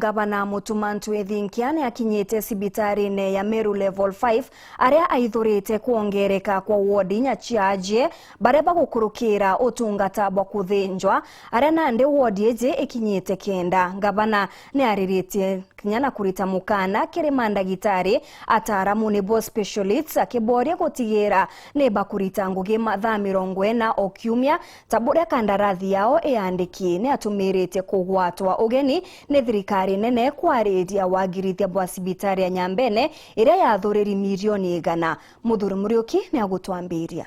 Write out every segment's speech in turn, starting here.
Gavana Mutuma Ntwethinkia ni akinyite cibitari-ini ya Meru Level 5 aria aithurite kuongereka kwa wodi Nyachiajie baria bagukurukira utungata bwa kuthinjwa aria nandi wodi iji ikinyite 9. Gavana ni ariritie kinyana kurita mukana kiri mandagitari ataramu ni bo specialists akiboria gutigira ni bakurita ngugi mathaa 40 o kiumia taburia kandarathi yao iandiki ni atumirite kugwatwa ugeni ni thirikari nene kwariria wagirithia bwa cibitari ya Nyambene iria yathuriri milioni 100. Muthuri Muriuki ni agutwambiria.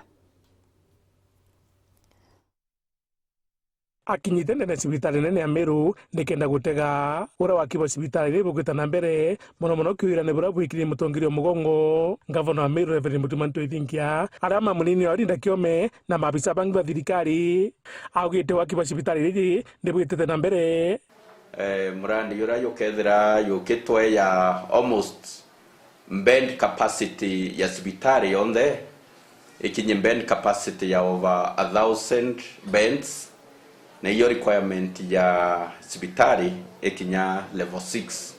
Akinyite nene cibitari nene ya Meru nikenda gutega ura wakiba cibitari ri bugita na mbere mono kiwirane bura bwikiri mutongirio mugongo Gavana wa Meru Reverend Mutuma Ntwethinkia arama munini wa Linda Kiome na mabisa bangi ba thirikari augite wakiba cibitari ri ndibwitete na mbere murandi yura yukethira yukitwe ya almost bed capacity ya cibitari yonde ikinye bed capacity ya over 1,000 beds na hiyo requirement ya cibitari ikinya level 6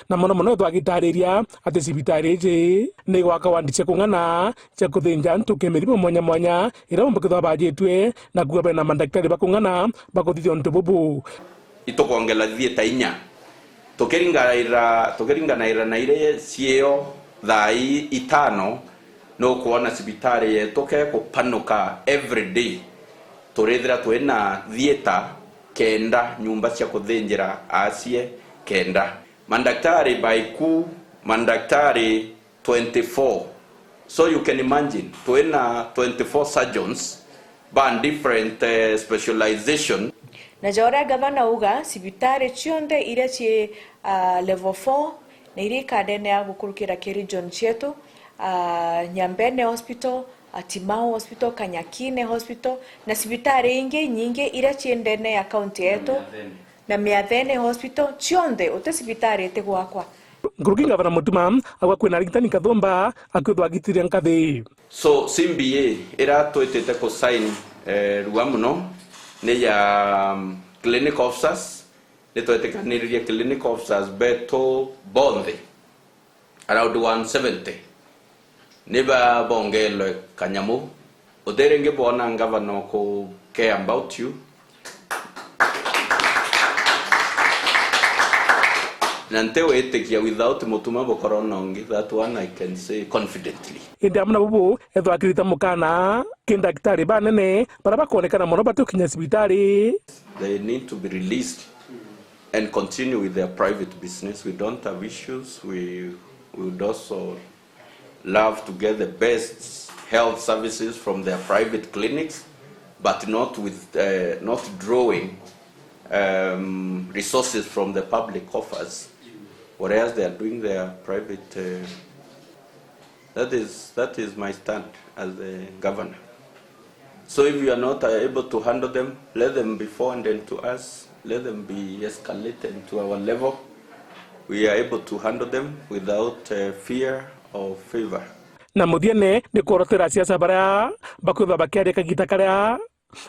na mono twagitariria ati cibitari iji ni gwaka wandi cia kung'ana cia kuthinja ntuke mirimu mwanya ira mbukithwa bajitwe na kuwa na mandaktari bakung'ana bakuthithio ntu bubu itukwongela thieta 4 tukiringanaira na ile cieo thai 5 no kuona cibitari yetuke kupanuka every day turithira twena thieta 9 nyumba cia kuthinjira acie 9 mandaktari baiku mandaktari 24 so you can imagine twena 24 surgeons ban different specialization na jora gavana uga cibitari cionde iria ci level 4 na iria kadene ya gukurukira region cietu Nyambene Hospital, Timau Hospital, Kanyakine Hospital na cibitari ingi nyingi iria ciendene ya county yetu na Miathene Hospital cionde uta cibitari ite gwakwa. Nguruki Gavana Mutuma agwa kwina rigitani kathomba akwithwa gitiria nkathi so CMBA ira twitete ko sign ruwa muno ni ya clinic officers ni twetekaniria clinic officers beto bonde around 170 neba bongelo kanyamu oderenge bona Gavana ko care about you nantewe etekia without Mutuma bokoronongi that one I can say confidently indi amuna bubu ethwa kirita mukana kindaktari banene bara bakonekana mono batukinya cibitari they need to be released and continue with their private business. We don't have issues. We would also love to get the best health services from their private clinics, but not with not drawing resources from the public coffers, whereas they are doing their private. That is my stand as the governor. So if you are not able to handle them, let them be forwarded to us. Let them be escalated to our level. We are able to handle them without fear or favor. Na muthiene ni korotera siasa bara bakwitha bakiaria kagita karia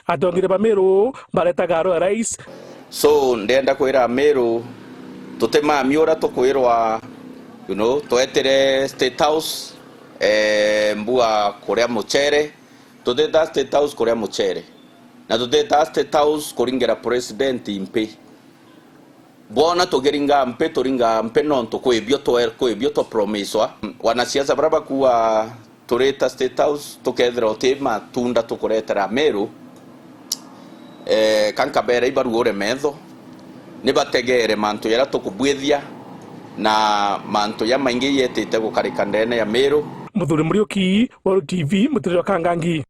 atongire ba Meru baretaga ro rais. So ndenda kwira Meru tutema miura tukwirwa twetere State House mbua kuria muchere tuteta State House kuria muchere na tuteta State House kuringira president impe bona tugeringa mpe turinga mpe nonto kwebio to promiswa wanasiasa baraba kuwa tureta State House tukethira tema tunda tukuretera Meru kankabera ibaruore metho nibategere manto yara tukubwithia na manto ya maingi yetete gukarika ndene ya Meru. Muthuri Muriuki wa TV Mutiriro Kangangi.